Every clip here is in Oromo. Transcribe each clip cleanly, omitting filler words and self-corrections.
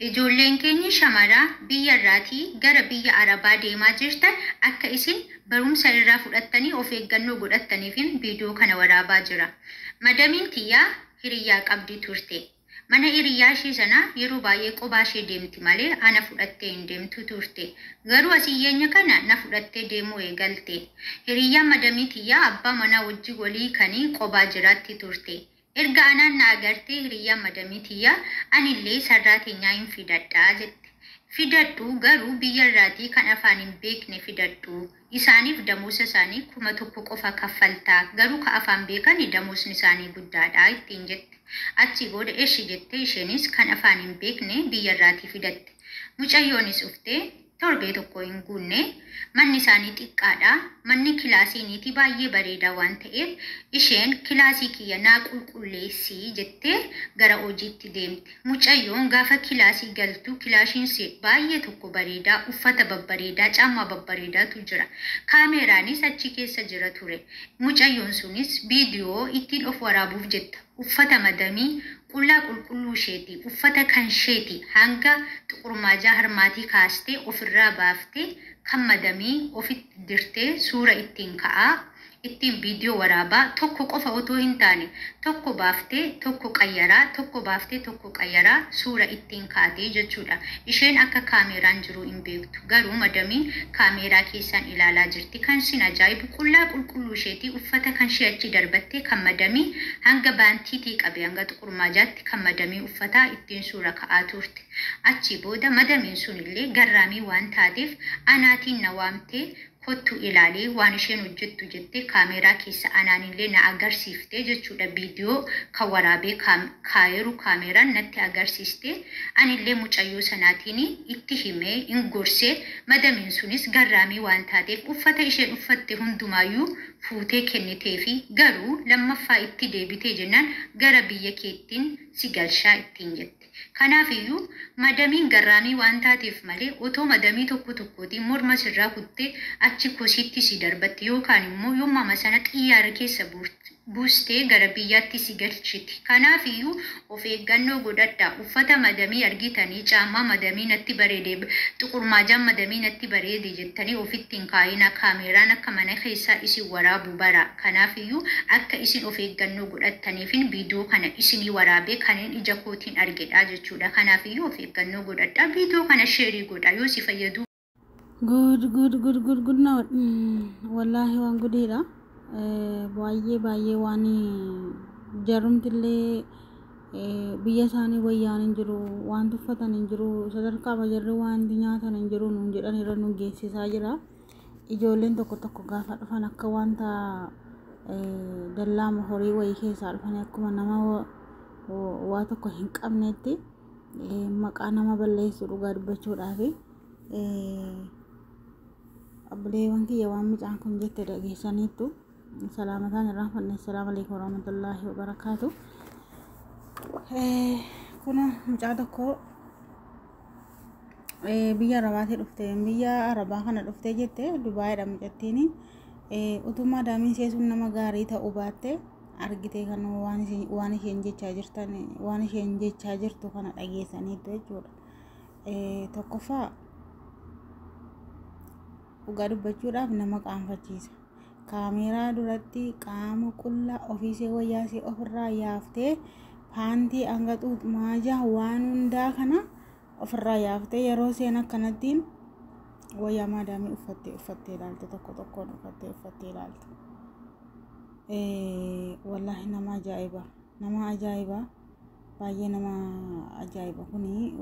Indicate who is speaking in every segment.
Speaker 1: Ijoolleen keenya shamaraa biyya irraatii gara biyya Arabaa deemaa jirtan akka isin barumsa irraa fudhattanii of eeggannoo godhattaniifin viidiyoo kana waraabaa jira. Madamiin tiyyaa hiriyaa qabdi turte. Mana hiriyaa ishee sana yeroo baay'ee qophaa ishee deemti malee ana fudhattee hin deemtu turte. Garuu asiyyeenya kana na fudhattee deemuu eegalte. Hiriyyaan madamii tiyyaa abbaa manaa wajji walii kanii qophaa jiraatti turte. Erga anaan na agartee hiriyyaan madamii tiyyaa anillee sarraateenyaa hin fidadhaa jette. Fidadhu garuu biyya irraatii kan afaan hin beekne fidadhu. Isaaniif damoosa isaanii 1,000 qofa kaffaltaa garuu ka afaan beekani damoosni isaanii guddaadha ittiin jette. Achi booda eeshi jettee isheenis kan afaan hin beekne biyya irraatii fidatte. Mucayyoonis uftee torbee tokko hin guunne manni isaanii xiqqaadha. Manni kilaasiiniiti baay'ee bareedaa waan ta'eef isheen kilaasii kiyya naa qulqulleessii jettee gara hojiitti deemte. Mucayyoon gaafa kilaasii galtu kilaasiin baay'ee tokko bareedaa uffata babbareedaa caammaa babbareedaatu jira. Kaameraanis achi keessa jira ture. Mucayyoon sunis viidiyoo ittiin of waraabuuf jetta. Uffata madamii qullaa qulqulluu isheeti uffata kan isheeti hanga xuqurmaajaa harmaatii kaastee ofirraa baaftee kan madamii ofitti dirtee suura ittiin ka'aa ittiin viidiyoo waraabaa tokko qofa otoo hin taane tokko baaftee tokko qayyaraa tokko baaftee tokko qayyaraa suura ittiin kaatee jechuudha. Isheen akka kaameraan jiru hin beektu garuu madamiin kaameraa keessaan ilaalaa jirti. Kan sin ajaa'ibu qullaa qulqulluu isheeti uffata kan ishee achi darbattee kan madamii hanga baantiitii qabe hanga xuqurmaajaatti kan madamii uffataa ittiin suura ka'aa turte. Achi booda madamiin sunillee garraamii waan taateef anaatiin na waamtee kottu ilaalee waan isheen hojjettu jettee kaameraa keessa anaanillee na agarsiiftee jechuudha. Viidiyoo kan waraabee kaayeru kaameraan natti agarsiistee anillee mucayyoo sanaatiin itti himee hin gorsee madamiin sunis garraamii waan taateef uffata isheen uffatte hundumaayyuu fuutee kenniteefi garuu lammaffaa itti deebitee jennaan gara biyya keettiin si galshaa ittiin jette. Kanaafiyyuu madamiin garraamii waan taateef malee otoo madamii tokkootiin morma sirraa kuttee achi kosiitti si darbatti yookaan immoo yommuu sana xiyyaara keessa buustee gara biyyaatti si galchiti. Kanaafiyyuu of eeggannoo godhadhaa. Uffata madamii argitanii caammaa madamii natti bareede xuqurmaajaan madamii natti bareede jettanii ofitti hin kaayina. Kaameraan akka mana keessaa isin waraabu bara. Kanaafiyyuu akka isin of eeggannoo godhattaniifin viidiyoo kana isinii waraabee kanneen ija kootiin argedha jechuudha. Kanaafiyyuu of eeggannoo godhadhaa. Viidiyoo kana sheerii godhaa yoo si fayyadu.
Speaker 2: Good now. Wallahi waan gudiidha. Baay'ee waan jarumtillee biyya isaanii wayyaan hin jiru waan tuffatan hin jiru sadarkaa bajarri waan nyaatan hin jiru nuun jedhan irra nu geessisaa jira. Ijoolleen tokko gaafa dhufan akka wanta dallaama horii wayii keessaa dhufan akkuma nama waa tokko hin qabnetti maqaa nama balleessu dhugaa dubbachuudhaaf abboleewwan kiyya waan mucaan kun jette dhageessaniittu. Salaamataan irraa fanne. Assalaamu alaykum warahmatullaahi wabarakaatu. Kun mucaa tokko biyya Arabaatii dhufte. Biyya Arabaa kana dhufte jette Dubaayiidha mucattiin. Utuma daamiin seesuun nama gaarii ta'uu baatte argite kan waan isheen jechaa jirtu kana dhageessaniitu jechuudha. Tokkoffaa dhugaa dubbachuudhaaf nama qaanfachiisa. Kaameraa duratti qaama qullaa ofiisee wayyaasee ofirraa yaaftee paantii hanga xuqurmaajaa waan hundaa kana ofirraa yaaftee yeroo seen akkanattiin wayyaa maadaamii uffattee ilaalte tokkoon uffattee ilaalte. Wallahi nama ajaa'iba baay'ee nama ajaa'iba. Kuni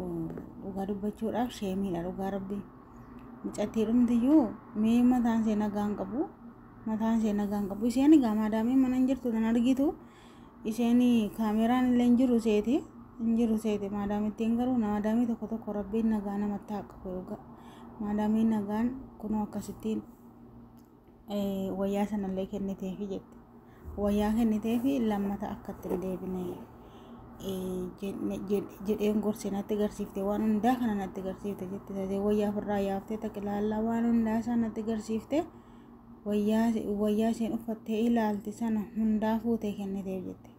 Speaker 2: dhugaa dubbachuudhaaf sheemiidha dhugaa rabbii. Mucattii dhumtiyyuu mee mataan ishee nagaan qabu. Isheen egaa maadaamii mana hin jirtu kan argitu isheen kaameraan illee hin jiru seete maadaamittiin garuu maadaamii tokko rabbiin nagaa namatti haa qabu. Maadaamiin nagaan kunoo akkasittiin wayyaa sanallee kenniteefi jette. Wayyaa kenniteefi lammata akkatti hin deebine jedheen gorsee natti agarsiifte waan hundaa kana natti agarsiifte jette. Wayyaa ofirraa yaaftee taqilaallaa waan hundaa isaa natti agarsiifte. Wayyaa isheen uffattee ilaalte sana hundaa fuutee kenniteef jette.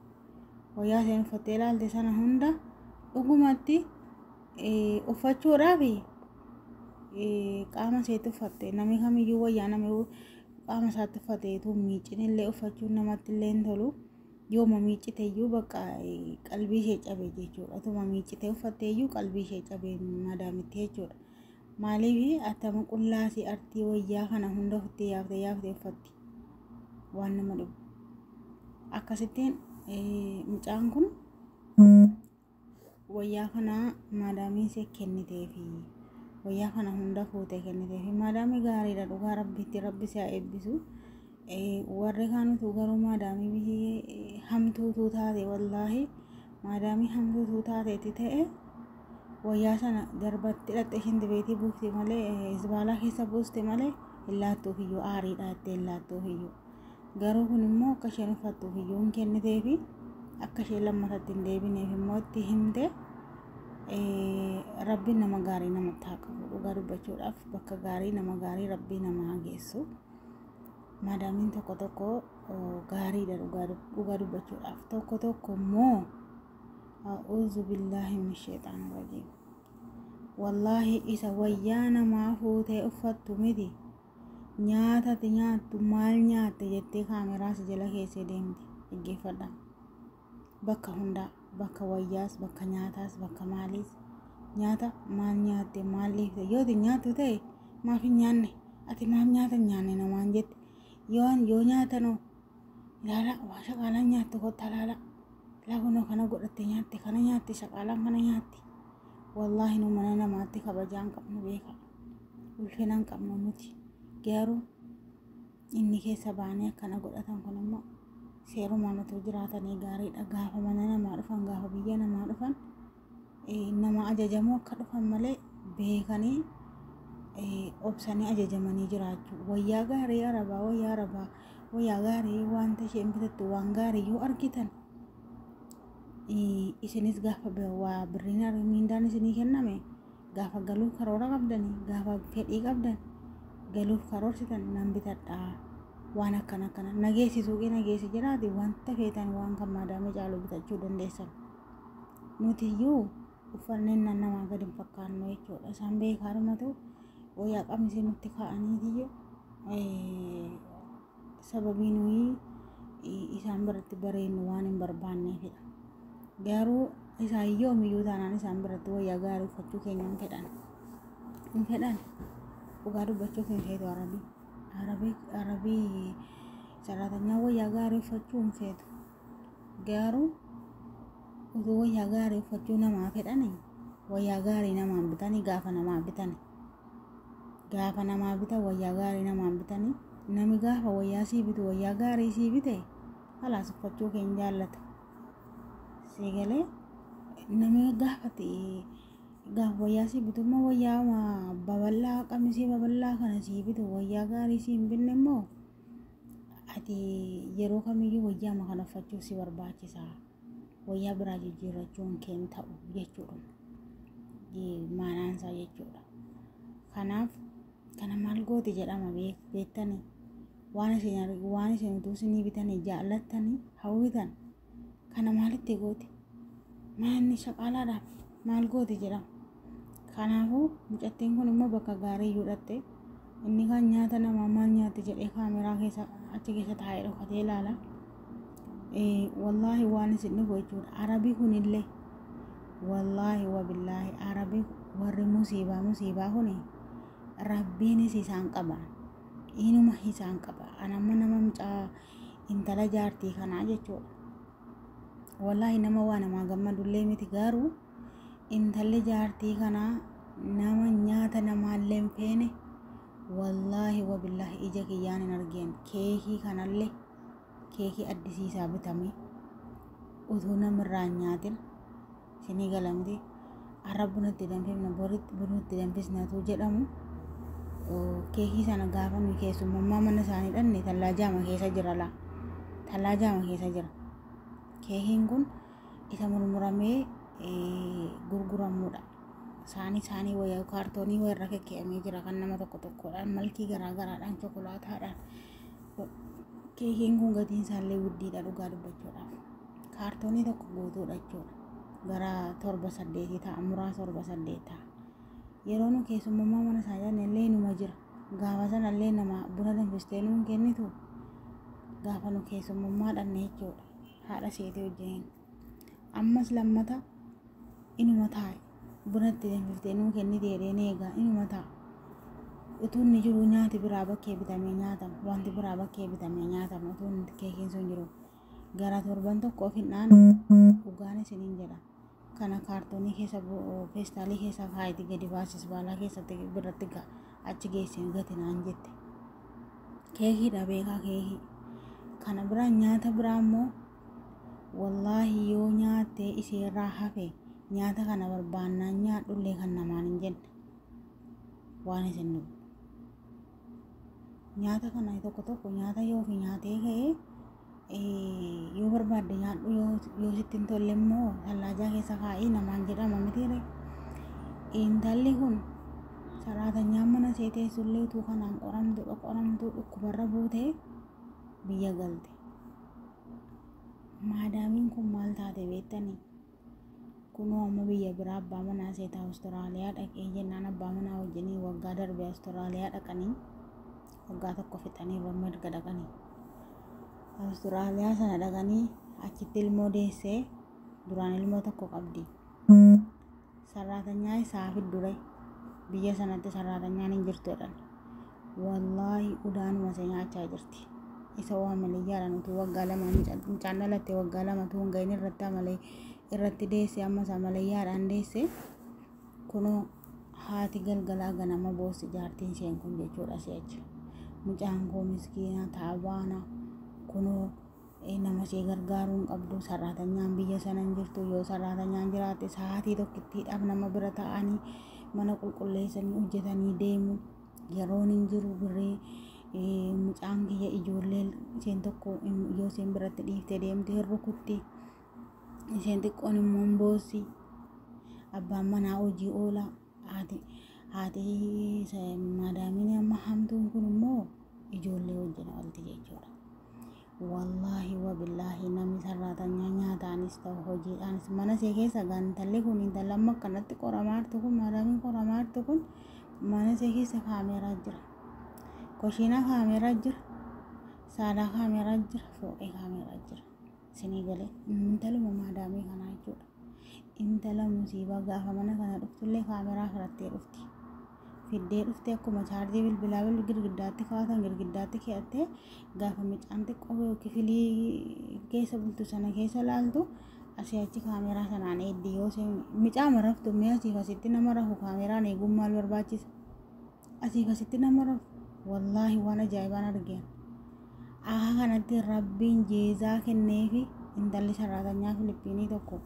Speaker 2: Wayyaa isheen uffattee ilaalte sana hunda dhugumatti uffachuudhaaf qaama isheetti uffatte namni kamiyyuu wayyaa namni qaama isaatti uffateetu miicinillee uffachuun namatti illee hin tolu. Yooma miiciteeyyuu bakka qalbii ishee cabe jechuudha. Otuma miicitee uffatteeyyuu qalbii ishee cabe madaamitti jechuudha. Maaliif atama qullaasii artii wayyaa kana hunda uffatti yaaftee uffatti waan nama dhibu. Akkasittiin mucaan kun wayyaa kana madaamii ishee kenniteefi wayyaa kana hunda fuutee kenniteefi madaamii gaariidha dhugaa rabbitti rabbi isaa eebbisu. Warri kaanutu garuu madaamii biyyi hamtuutu taate wallaahi madaamii hamtuutu taateeti ta'e wayyaa sana darbatti hidhatte ishiin dibeetii buufte malee isbaalaa keessa buuste malee illaattuuf iyyuu aariidha jettee illaattuuf iyyuu. Garuu kun immoo akka isheen uffattuuf iyyuu hin kenniteefi akka isheen lammatatti hin deebineef immoo itti himte. Rabbiin nama gaarii namatti haa qabu dhugaa dubbachuudhaaf bakka gaarii nama gaarii rabbii nama haa geessu. Madaamiin tokko tokko gaariidha dhugaa dubbachuudhaaf tokko tokko immoo a'uuzu billaahi min sheexaani rajiim. Wallaahi isa wayyaa namaa fuutee uffattu miti nyaatati nyaattu maal nyaatte jettee kaameraa si jala keessee deemti dhaggeeffadha. Bakka hundaa bakka wayyaas bakka nyaataas bakka maaliis nyaata maal nyaatte maal dhiifte yoo nyaattu ta'e maaf hin nyaanne ati maaf nyaata hin nyaanne namaan jette. Yoo nyaatanoo ilaala waa shaqaalaan nyaattu kottaa ilaala kunoo kana godhatte nyaatte kana nyaatti shaqaalaan kana nyaatti. Wallaahi nu mana namaatti kabajaa hin qabnu beeka ulfina hin qabnu nuti. Garuu inni keessa baanee akkana godhatan kun immoo seerumaan otoo jiraatanii gaariidha. Gaafa mana namaa dhufan gaafa biyya namaa dhufan nama ajajamoo akka dhufan malee beekanii obsanii ajajamanii jiraachuu. Wayyaa gaarii arabaa wayyaa gaarii wanta isheen bitattu waan gaarii yoo argitan isinis gaafa waa birriin miindaan isinii kenname gaafa galuuf karoora qabdanii gaafa fedhii qabdan galuuf karoorsitan nan bitadhaa waan akkana nageessisuu nageessi jiraate wanta feetan waan kan madaamii caalu bitachuu dandeessan. Nuti iyyuu uffanneen namaa gadi hin fakkaannu jechuudha. Isaan beekaa dhumatu wayyaa qamisee nutti kaa'aniitiyyuu sababii nuyi isaan biratti bareennu waan hin barbaanneefidha. Garuu isaan yoomiyyuu taanaan isaan biratti wayyaa gaarii uffachuu keenya hin fedhan. Dhugaa dubbachuuf hin feetu arabii sararatanyaa wayyaa gaarii uffachuu hin feetu. Garuu utuu wayyaa gaarii uffachuu namaa fedhani wayyaa gaarii namaan bitanii gaafa namaa bitani. Gaafa namaa bita wayyaa gaarii namaan bitanii nami gaafa wayyaa sii bitu wayyaa gaarii sii bite halaas uffachuu keenya jaallata. Seegalee nami gaafate gaafa wayyaa sii bitu immoo wayyaa babal'aa qamisii babal'aa kana sii bitu wayyaa gaarii sii hin binne immoo ati yeroo kamiyyuu wayyaa ma kana uffachuu si barbaachisa. Wayyaa biraa jijjiirrachuun keen ta'u jechuudha. Maanaansaa jechuudha. Kanaaf kana maal gooti jedhama beektanii waan isin utuu isinii bitanii jaallattanii hawwitan kana maalitti gooti maanni shaqaalaadhaaf maal gooti jedhama. Kanaafuu mucattiin kun immoo bakka gaarii iyyuu dhatte inni kan nyaata namaa maal nyaatti jedhee kaameraa keessa achi keessa taa'ee dhokatee ilaala. Wallaahi waan isin dhufu jechuudha. Arabii kunillee wallaahi wabillaahi arabii warri musiibaa kuni rabbiinis isaan qaba inuma isaan qaba. Anamma nama mucaa intala jaartii kanaa jechuudha. Wallaahi nama waa namaa gammadullee miti. Garuu intalli jaartii kanaa nama nyaata namaallee hin feene wallaahi wabillaahi ija kiyyaan hin argeen. Keekii kanallee keekii addisiisaa bitame utuu namirraa hin nyaatin isinii galamti har'a bunatti danfifna boritti bunutti danfisnatu jedhamu. Keekii sana gaafa nuyi keessummaa mana isaanii dhanne tallaajaama keessa jira laa tallaajaama keessa jira. Keekiin kun isa murmuramee gurguramuudha. Saanii wayyaa kaartoonii wayirra kekka'amee jira kan nama tokkodhaan malkii garaagaraadhaan chokolaataadhaan. Keekiin kun gatiin isaallee guddiidha dhugaa dubbachuudhaaf. Kaartoonii tokko guutuudha jechuudha. gara torba saddeetii ta'a muraasa torba saddeeta yeroo nu keessummaa mana isaa illee numa jira gaafa sana illee nama buna danfistee nuun kennitu gaafa nu keessummaa dhanne jechuudha haadha seetii wajjin ammas lammata inuma taa'e bunatti danfiftee nuun kennite jedheen eegaa inuma ta'a utuun ni jiru nyaati biraa bakkee bitamee nyaatama wanti biraa bakkee bitamee nyaatama utuun keekiin sun jiru gara torban tokko of hin dhaanu dhugaan isiniin jedha kana kaartoonii keessa feestaalii keessa kaayiti gadi baasis baalaa keessatti biratti achi geessee gati naan jette keekiidha beekaa keekii kana biraa nyaata biraa immoo wallaahi yoo nyaattee iseerraa hafe nyaata kana barbaannaan nyaadhullee kan namaan hin jenne waan isin nuuf nyaata kana tokko nyaata yoo fi nyaatee ka'ee yoo barbaadde nyaadhu yoo sitti hin tolle immoo tallaajaa keessa kaa'ii namaan jedhama mitiire intalli kun saraatanyaa mana seetee sullee utuu kanaan qoramtu dhukkubarra buutee biyya galte maadaamiin kun maal taate beektanii kunoo amma biyya biraa abbaa manaa seeta Awustiraaliyaa dhaqee jennaan abbaa manaa wajjinii waggaa darbe Awustiraaliyaa dhaqanii waggaa tokko fixanii erga dhaqanii Awustiraaliyaa sana dhaqanii achitti ilmoo deessee duraan ilmoo tokko qabdi saraatanyaa isaa fiddure biyya sanatti saraatanyaan hin jirtu jedhan wallaahi udaanuma isa nyaachaa jirti isa waa maliyyaadhaan utuu waggaa lama mucaan dhalatte waggaa lama tuun gahin irratti amalee irratti deesse ammas amaliyyaadhaan deesse kunoo haati galgalaa ganama boossi jaartiin isheen kun jechuudha si'achi mucaan koo miskiina taabaana kunoo nama ishee gargaaruu hin qabdu saraatanyaan biyya sana hin jirtu yoo saraatanyaan jiraatte sa'aatii tokkittiidhaaf nama bira ta'anii mana qulqulleessanii hojjetanii deemu yeroon hin jiru birree mucaan kiyya ijoollee isheen tokko yoo isheen biratti dhiiftee deemte hin rukutti isheen xiqqoon immoo hin boossi abbaan manaa hojii oola haati maadaamiin amma hamtuun kun immoo ijoollee wajjin oolti jechuudha wallaahi wabillaahi namni saraatanyaa nyaataanis ta'u hojiidhaanis mana ishee keessa intalli kun intala amma akkanatti qoramaartu kun maadaamiin qoramaartu kun mana ishee keessa kaameeraa jira koshiinaa kaameeraa jira saadaa kaameeraa jira fooqee kaameeraa jira isinii galee intaluma maadaamii kanaa jechuudha intala musiibaa gaafa mana kana dhuftullee kaameeraa fudhattee dhufti fiddee dhuftee akkuma chaarjii bilbilaa girgiddaatti kaa'atan girgiddaatti kee'attee gaafa mucaan xiqqoo kifilii keessa bultu sana keessa laaltu asii achi kaameeraa sanaan eeddii yoo mucaa maraftu mee asiif asitti nama rafu kaameeraan eeguun maal barbaachisa asiif asitti nama rafu wallaahi waan ajaa'ibaan argeen aha kanatti rabbiin jeezaa kenneefi intalli saraatanyaa Filiippiinii tokko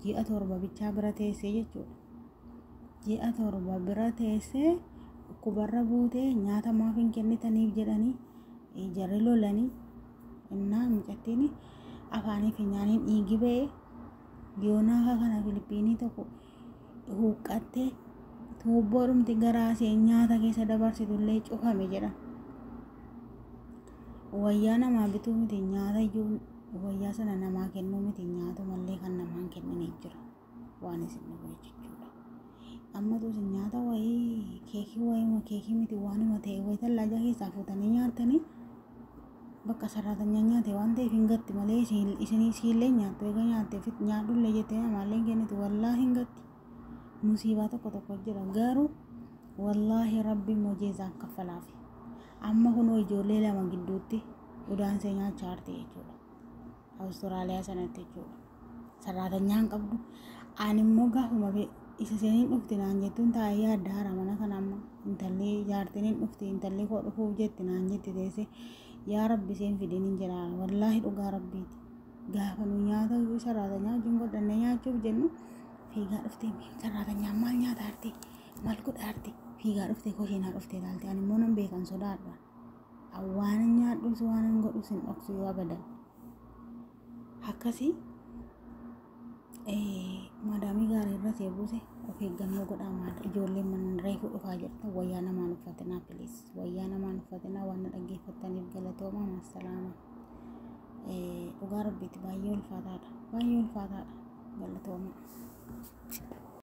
Speaker 2: ji'a torba bichaa bira teessee jechuudha ji'a torba bira teessee dhukkubarra buutee nyaata maaf hin kennitaniif jedhanii jarri lolanii innaa mucattiin afaanii fi nyaaniin dhiigi ba'ee yoonaa kana Filiippiinii tokko huqqattee tuubboo dhumti garaa ishee nyaata keessa dabarsitullee cufame jedhan wayyaa namaa bituu miti nyaata iyyuu wayyaa sana namaa kennuu miti nyaata mallee kan namaan kennanii jira waan isin dhufu jechuudha amma tuuti nyaata wayii keekii miti waanuma ta'e wayii tallaajaa keessaa fuutanii nyaatanii bakka saraatanyaa nyaate waan ta'eef hin gatti malee isinii siillee nyaattu eega nyaatteef nyaadhullee jettee namaallee hin kennitu wallaahi hin gatti musiibaa tokko jira garuu wallaahi rabbi mojeezaan kaffalaafi amma kunoo ijoollee lama gidduutti udaansee nyaachaa jirti jechuudha Awustiraaliyaa sanatti jechuudha saraatanyaan qabdu ani immoo gaafuma isa seeniin dhufti naan jettuun taa'ee yaadda hara mana kana amma intalli jaartiniin dhufti intalli koo dhufuuf jetti naan jetti teesse yaa rabbi seen fidin hin jedhaan wallaahi dhugaa rabbiiti gaafa nu nyaata saraatanyaa wajjin godhannee nyaachuuf jennu fiigaa dhuftee saraatanyaan maal nyaataa jirti maal godhaa jirti fiigaa dhuftee koshiinaa dhuftee ilaalte ani immoo nan beekan sodaadha waan nyaadhus waan godhus hin dhoksu yoo abadan akkasii maadaamii gaarii irra see buuse of eeggannoo godhaa maadha ijoolleen mana reefuu dhufaa jirta wayyaa namaan uffatinaa piliis wayyaa namaan uffatinaa waan dhaggeeffattaniif galatoomaa massalaama dhugaa rabbiitti baay'ee ulfaataadha galatooma.